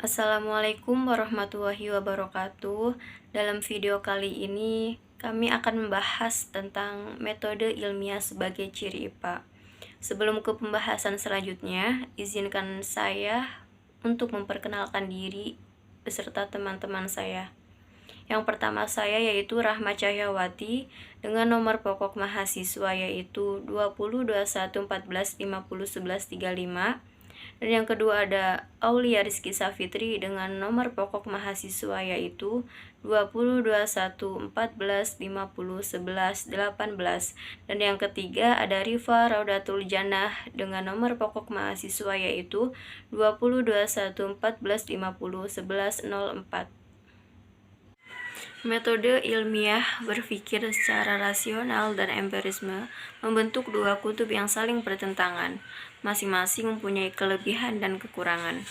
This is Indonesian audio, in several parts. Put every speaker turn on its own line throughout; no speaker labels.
Assalamualaikum warahmatullahi wabarakatuh. Dalam video kali ini, kami akan membahas tentang metode ilmiah sebagai ciri IPA. Sebelum ke pembahasan selanjutnya, izinkan saya untuk memperkenalkan diri beserta teman-teman saya. Yang pertama saya yaitu Rahma Cahyawati dengan nomor pokok mahasiswa yaitu 202114501135. Dan yang kedua ada Aulia Rizky Safitri dengan nomor pokok mahasiswa yaitu 202114501118. Dan yang ketiga ada Rifa Raudatul Jannah dengan nomor pokok mahasiswa yaitu 202114501104. Metode ilmiah berpikir secara rasional dan empirisme membentuk dua kutub yang saling bertentangan, masing-masing mempunyai kelebihan dan kekurangan.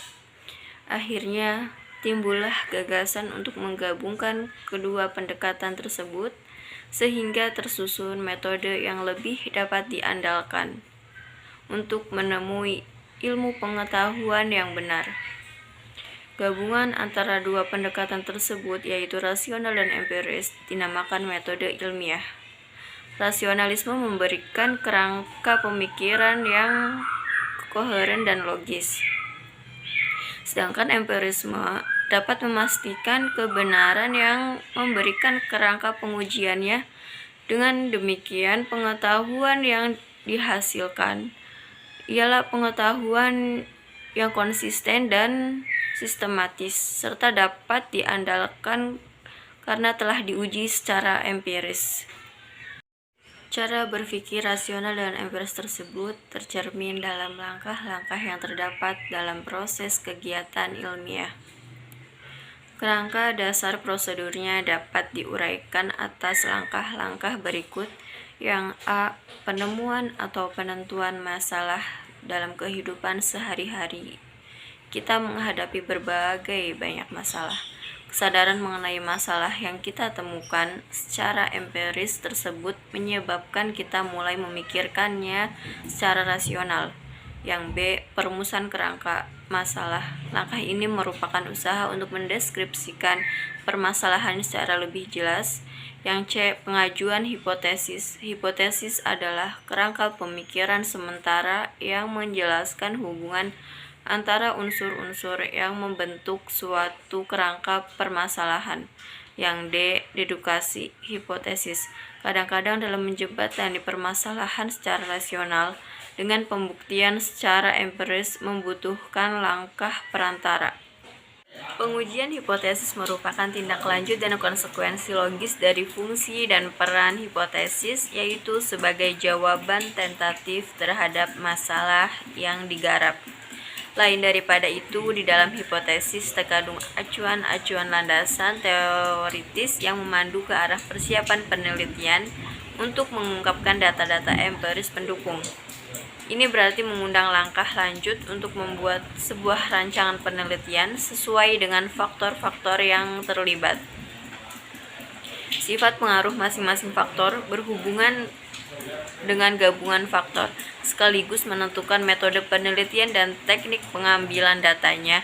Akhirnya, timbullah gagasan untuk menggabungkan kedua pendekatan tersebut, sehingga tersusun metode yang lebih dapat diandalkan untuk menemui ilmu pengetahuan yang benar. Gabungan antara dua pendekatan tersebut yaitu rasional dan empiris dinamakan metode ilmiah. Rasionalisme memberikan kerangka pemikiran yang koheren dan logis. Sedangkan empirisme dapat memastikan kebenaran yang memberikan kerangka pengujiannya. Dengan demikian, pengetahuan yang dihasilkan ialah pengetahuan yang konsisten dan sistematis, serta dapat diandalkan karena telah diuji secara empiris. Cara berpikir rasional dan empiris tersebut tercermin dalam langkah-langkah yang terdapat dalam proses kegiatan ilmiah. Kerangka dasar prosedurnya dapat diuraikan atas langkah-langkah berikut. Yang A. Penemuan atau penentuan masalah dalam kehidupan sehari-hari. Kita menghadapi banyak masalah. Kesadaran mengenai masalah yang kita temukan secara empiris tersebut menyebabkan kita mulai memikirkannya secara rasional. Yang B. Perumusan kerangka masalah. Langkah ini merupakan usaha untuk mendeskripsikan permasalahan secara lebih jelas. Yang C. Pengajuan hipotesis. Hipotesis adalah kerangka pemikiran sementara yang menjelaskan hubungan antara unsur-unsur yang membentuk suatu kerangka permasalahan. Yang D. Dedukasi. Hipotesis kadang-kadang dalam menjembatani permasalahan secara rasional dengan pembuktian secara empiris membutuhkan langkah perantara. Pengujian hipotesis merupakan tindak lanjut dan konsekuensi logis dari fungsi dan peran hipotesis, yaitu sebagai jawaban tentatif terhadap masalah yang digarap. Lain daripada itu, di dalam hipotesis terkandung acuan-acuan landasan teoritis yang memandu ke arah persiapan penelitian untuk mengungkapkan data-data empiris pendukung. Ini berarti mengundang langkah lanjut untuk membuat sebuah rancangan penelitian sesuai dengan faktor-faktor yang terlibat. Sifat pengaruh masing-masing faktor berhubungan dengan gabungan faktor, sekaligus menentukan metode penelitian dan teknik pengambilan datanya.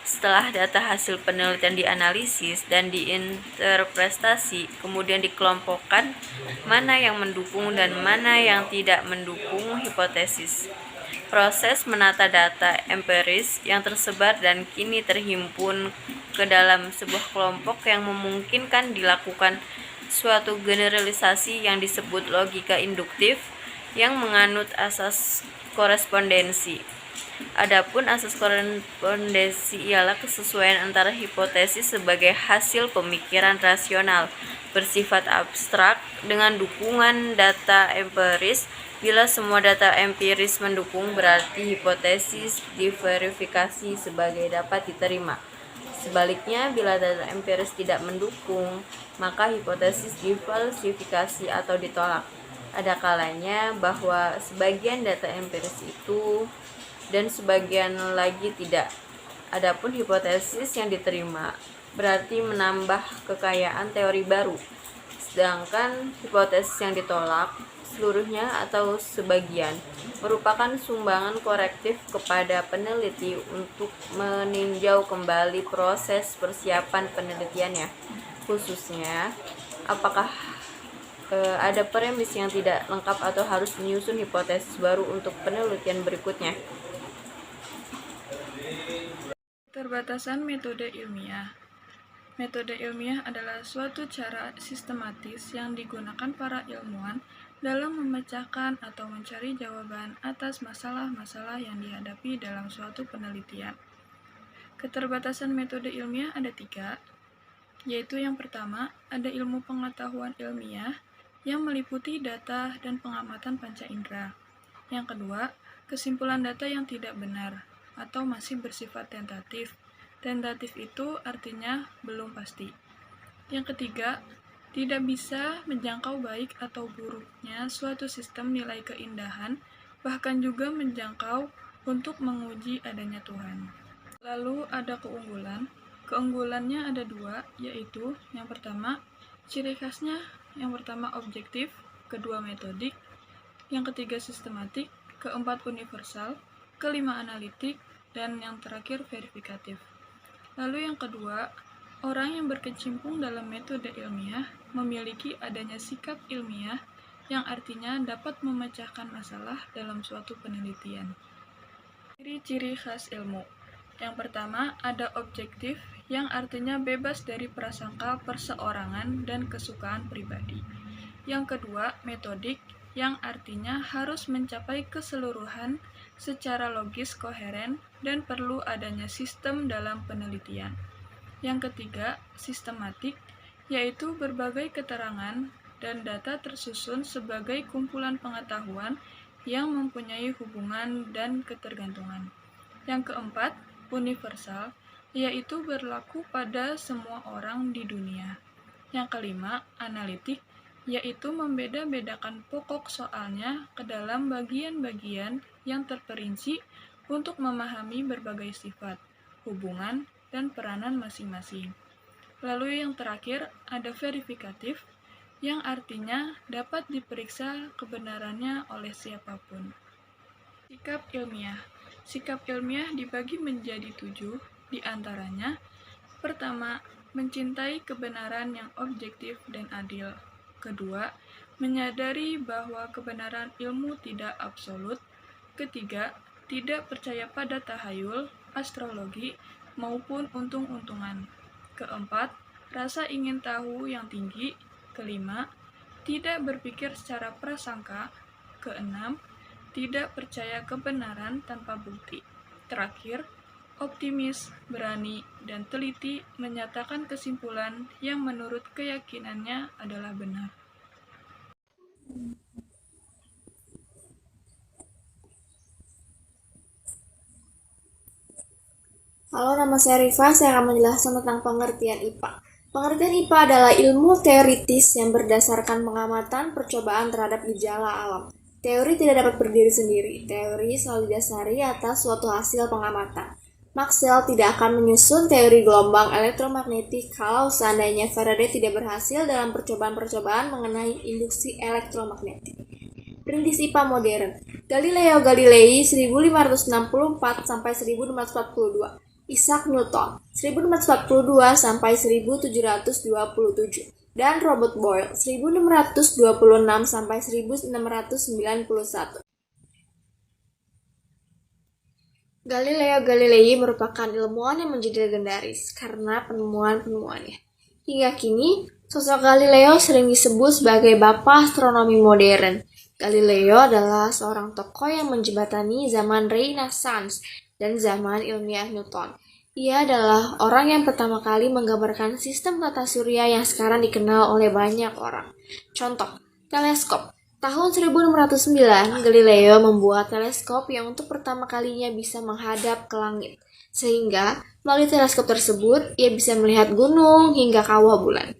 Setelah data hasil penelitian dianalisis dan diinterpretasi, kemudian dikelompokkan mana yang mendukung dan mana yang tidak mendukung hipotesis. Proses menata data empiris yang tersebar dan kini terhimpun ke dalam sebuah kelompok yang memungkinkan dilakukan suatu generalisasi yang disebut logika induktif yang menganut asas korespondensi. Adapun asas korespondensi ialah kesesuaian antara hipotesis sebagai hasil pemikiran rasional bersifat abstrak dengan dukungan data empiris. Bila semua data empiris mendukung, berarti hipotesis diverifikasi sebagai dapat diterima. Sebaliknya, bila data empiris tidak mendukung, maka hipotesis difalsifikasi atau ditolak. Ada kalanya bahwa sebagian data empiris itu dan sebagian lagi tidak. Adapun hipotesis yang diterima berarti menambah kekayaan teori baru. sedangkan hipotesis yang ditolak seluruhnya atau sebagian merupakan sumbangan korektif kepada peneliti untuk meninjau kembali proses persiapan penelitiannya, khususnya apakah ada premis yang tidak lengkap atau harus menyusun hipotesis baru untuk penelitian berikutnya.
Keterbatasan metode ilmiah. Metode ilmiah adalah suatu cara sistematis yang digunakan para ilmuwan dalam memecahkan atau mencari jawaban atas masalah-masalah yang dihadapi dalam suatu penelitian. Keterbatasan metode ilmiah ada 3, yaitu yang pertama, ada ilmu pengetahuan ilmiah yang meliputi data dan pengamatan panca indera. Yang kedua, kesimpulan data yang tidak benar atau masih bersifat tentatif. Tentatif itu artinya belum pasti. Yang ketiga, tidak bisa menjangkau baik atau buruknya suatu sistem nilai keindahan, bahkan juga menjangkau untuk menguji adanya Tuhan. Lalu ada keunggulan. Keunggulannya ada 2, yaitu yang pertama, ciri khasnya yang pertama objektif, kedua metodik, yang ketiga sistematik, keempat universal, kelima analitik, dan yang terakhir verifikatif. Lalu yang kedua, orang yang berkecimpung dalam metode ilmiah memiliki adanya sikap ilmiah yang artinya dapat memecahkan masalah dalam suatu penelitian. Ciri-ciri khas ilmu. Yang pertama, ada objektif yang artinya bebas dari prasangka perseorangan dan kesukaan pribadi. Yang kedua, metodik yang artinya harus mencapai keseluruhan secara logis koheren dan perlu adanya sistem dalam penelitian. Yang ketiga, sistematik, yaitu berbagai keterangan dan data tersusun sebagai kumpulan pengetahuan yang mempunyai hubungan dan ketergantungan. Yang keempat, universal, yaitu berlaku pada semua orang di dunia. Yang kelima, analitik, yaitu membeda-bedakan pokok soalnya ke dalam bagian-bagian yang terperinci untuk memahami berbagai sifat, hubungan, dan peranan masing-masing. Lalu yang terakhir, ada verifikatif, yang artinya dapat diperiksa kebenarannya oleh siapapun. Sikap ilmiah. Sikap ilmiah dibagi menjadi 7, di antaranya, pertama, mencintai kebenaran yang objektif dan adil. Kedua, menyadari bahwa kebenaran ilmu tidak absolut. Ketiga, tidak percaya pada tahayul, astrologi, maupun untung-untungan. Keempat, rasa ingin tahu yang tinggi. Kelima, tidak berpikir secara prasangka. Keenam, tidak percaya kebenaran tanpa bukti. Terakhir, optimis, berani, dan teliti menyatakan kesimpulan yang menurut keyakinannya adalah benar.
Halo, nama saya Rifa. Saya akan menjelaskan tentang pengertian IPA. Pengertian IPA adalah ilmu teoritis yang berdasarkan pengamatan percobaan terhadap gejala alam. Teori tidak dapat berdiri sendiri. Teori selalu didasari atas suatu hasil pengamatan. Maxwell tidak akan menyusun teori gelombang elektromagnetik kalau seandainya Faraday tidak berhasil dalam percobaan-percobaan mengenai induksi elektromagnetik. Perintis IPA modern. Galileo Galilei 1564 sampai 1542. Isaac Newton 1542 sampai 1727 dan Robert Boyle 1626 sampai 1691. Galileo Galilei merupakan ilmuwan yang menjadi legendaris karena penemuan-penemuannya. Hingga kini, sosok Galileo sering disebut sebagai bapak astronomi modern. Galileo adalah seorang tokoh yang menjembatani zaman Renaissance dan zaman ilmiah Newton. Ia adalah orang yang pertama kali menggambarkan sistem tata surya yang sekarang dikenal oleh banyak orang. Contoh, teleskop. Tahun 1609, Galileo membuat teleskop yang untuk pertama kalinya bisa menghadap ke langit. Sehingga, melalui teleskop tersebut, ia bisa melihat gunung hingga kawah bulan.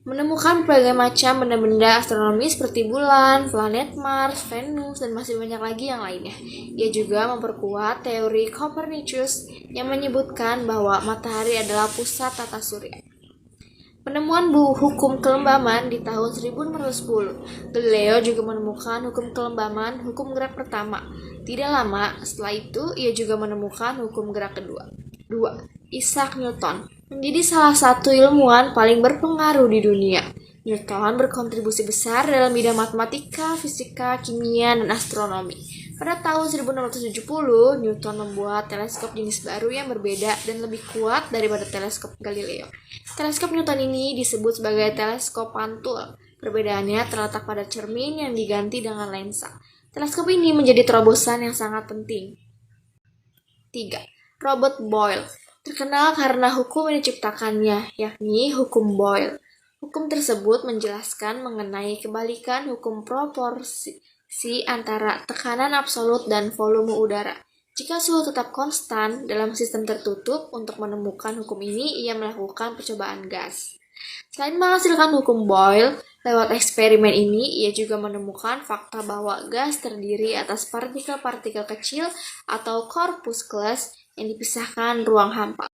Menemukan berbagai macam benda-benda astronomi seperti bulan, planet Mars, Venus, dan masih banyak lagi yang lainnya. Ia juga memperkuat teori Copernicus yang menyebutkan bahwa matahari adalah pusat tata surya. Penemuan hukum kelembaman di tahun 1610. Galileo juga menemukan hukum kelembaman, hukum gerak pertama. Tidak lama setelah itu, ia juga menemukan hukum gerak kedua. 2. Isaac Newton menjadi salah satu ilmuwan paling berpengaruh di dunia. Newton berkontribusi besar dalam bidang matematika, fisika, kimia, dan astronomi. Pada tahun 1670, Newton membuat teleskop jenis baru yang berbeda dan lebih kuat daripada teleskop Galileo. Teleskop Newton ini disebut sebagai teleskop pantul. Perbedaannya terletak pada cermin yang diganti dengan lensa. Teleskop ini menjadi terobosan yang sangat penting. 3. Robert Boyle terkenal karena hukum yang diciptakannya, yakni hukum Boyle. Hukum tersebut menjelaskan mengenai kebalikan hukum proporsi antara tekanan absolut dan volume udara. Jika suhu tetap konstan dalam sistem tertutup, untuk menemukan hukum ini, ia melakukan percobaan gas. Selain menghasilkan hukum Boyle, lewat eksperimen ini, ia juga menemukan fakta bahwa gas terdiri atas partikel-partikel kecil atau corpuscles yang dipisahkan ruang hampa.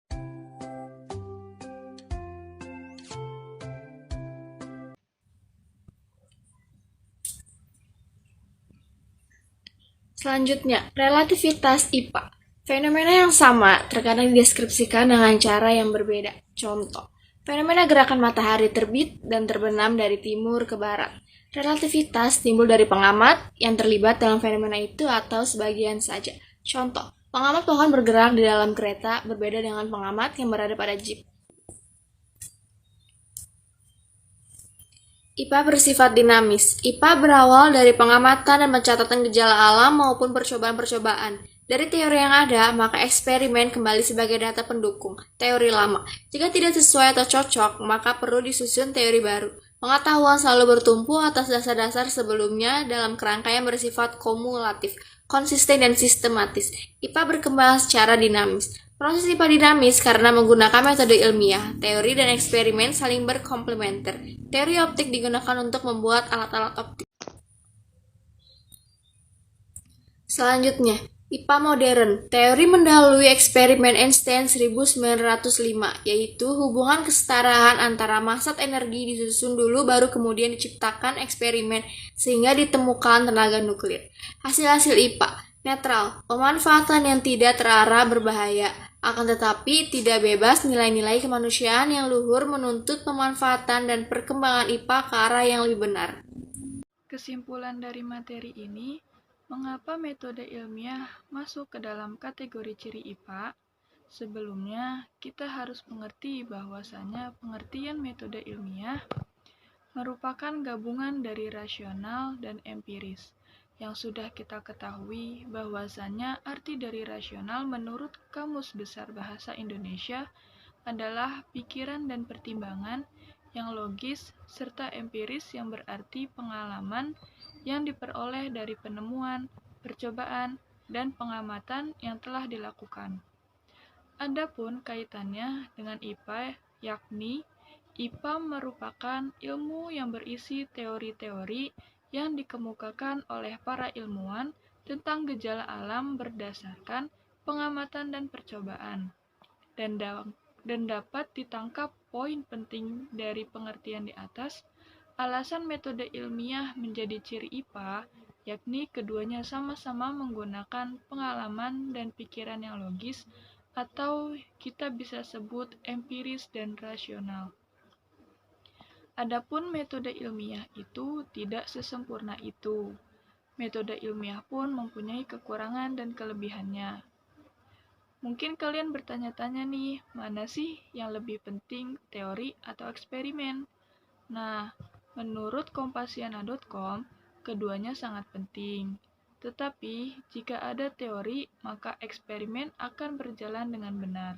Selanjutnya, relativitas IPA. Fenomena yang sama terkadang dideskripsikan dengan cara yang berbeda. Contoh, fenomena gerakan matahari terbit dan terbenam dari timur ke barat. Relativitas timbul dari pengamat yang terlibat dalam fenomena itu atau sebagian saja. Contoh, pengamat pohon bergerak di dalam kereta berbeda dengan pengamat yang berada pada jeep. IPA bersifat dinamis. IPA berawal dari pengamatan dan pencatatan gejala alam maupun percobaan-percobaan. Dari teori yang ada, maka eksperimen kembali sebagai data pendukung teori lama. Jika tidak sesuai atau cocok, maka perlu disusun teori baru. Pengetahuan selalu bertumpu atas dasar-dasar sebelumnya dalam kerangka yang bersifat kumulatif, konsisten, dan sistematis. IPA berkembang secara dinamis. Proses IPA dinamis karena menggunakan metode ilmiah, teori dan eksperimen saling berkomplementer. Teori optik digunakan untuk membuat alat-alat optik. Selanjutnya, IPA modern. Teori mendahului eksperimen Einstein 1905, yaitu hubungan kesetaraan antara massa energi disusun dulu baru kemudian diciptakan eksperimen sehingga ditemukan tenaga nuklir. Hasil-hasil IPA netral, pemanfaatan yang tidak terarah berbahaya, akan tetapi tidak bebas nilai-nilai kemanusiaan yang luhur menuntut pemanfaatan dan perkembangan IPA ke arah yang lebih benar.
Kesimpulan dari materi ini, mengapa metode ilmiah masuk ke dalam kategori ciri IPA? Sebelumnya, kita harus mengerti bahwasanya pengertian metode ilmiah merupakan gabungan dari rasional dan empiris. Yang sudah kita ketahui bahwasanya arti dari rasional menurut Kamus Besar Bahasa Indonesia adalah pikiran dan pertimbangan yang logis serta empiris yang berarti pengalaman yang diperoleh dari penemuan, percobaan, dan pengamatan yang telah dilakukan. Adapun kaitannya dengan IPA, yakni IPA merupakan ilmu yang berisi teori-teori yang dikemukakan oleh para ilmuwan tentang gejala alam berdasarkan pengamatan dan percobaan, dan dapat ditangkap poin penting dari pengertian di atas. Alasan metode ilmiah menjadi ciri IPA, yakni keduanya sama-sama menggunakan pengalaman dan pikiran yang logis, atau kita bisa sebut empiris dan rasional. Adapun metode ilmiah itu tidak sesempurna itu. Metode ilmiah pun mempunyai kekurangan dan kelebihannya. Mungkin kalian bertanya-tanya nih, mana sih yang lebih penting, teori atau eksperimen? Nah, menurut kompasiana.com, keduanya sangat penting. Tetapi, jika ada teori, maka eksperimen akan berjalan dengan benar.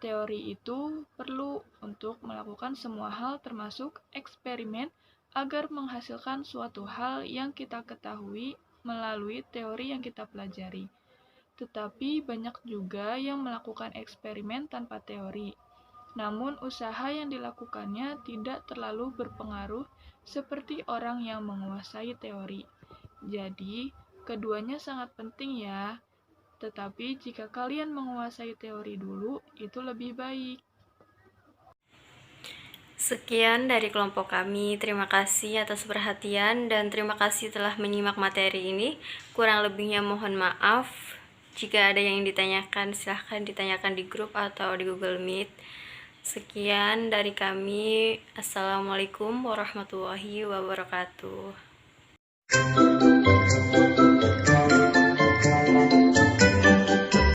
Teori itu perlu untuk melakukan semua hal termasuk eksperimen agar menghasilkan suatu hal yang kita ketahui melalui teori yang kita pelajari. Tetapi banyak juga yang melakukan eksperimen tanpa teori. Namun usaha yang dilakukannya tidak terlalu berpengaruh seperti orang yang menguasai teori. Jadi, keduanya sangat penting ya. Tetapi jika kalian menguasai teori dulu, itu lebih baik.
Sekian dari kelompok kami. Terima kasih atas perhatian dan terima kasih telah menyimak materi ini. Kurang lebihnya mohon maaf. Jika ada yang ditanyakan, silahkan ditanyakan di grup atau di Google Meet. Sekian dari kami. Assalamualaikum warahmatullahi wabarakatuh.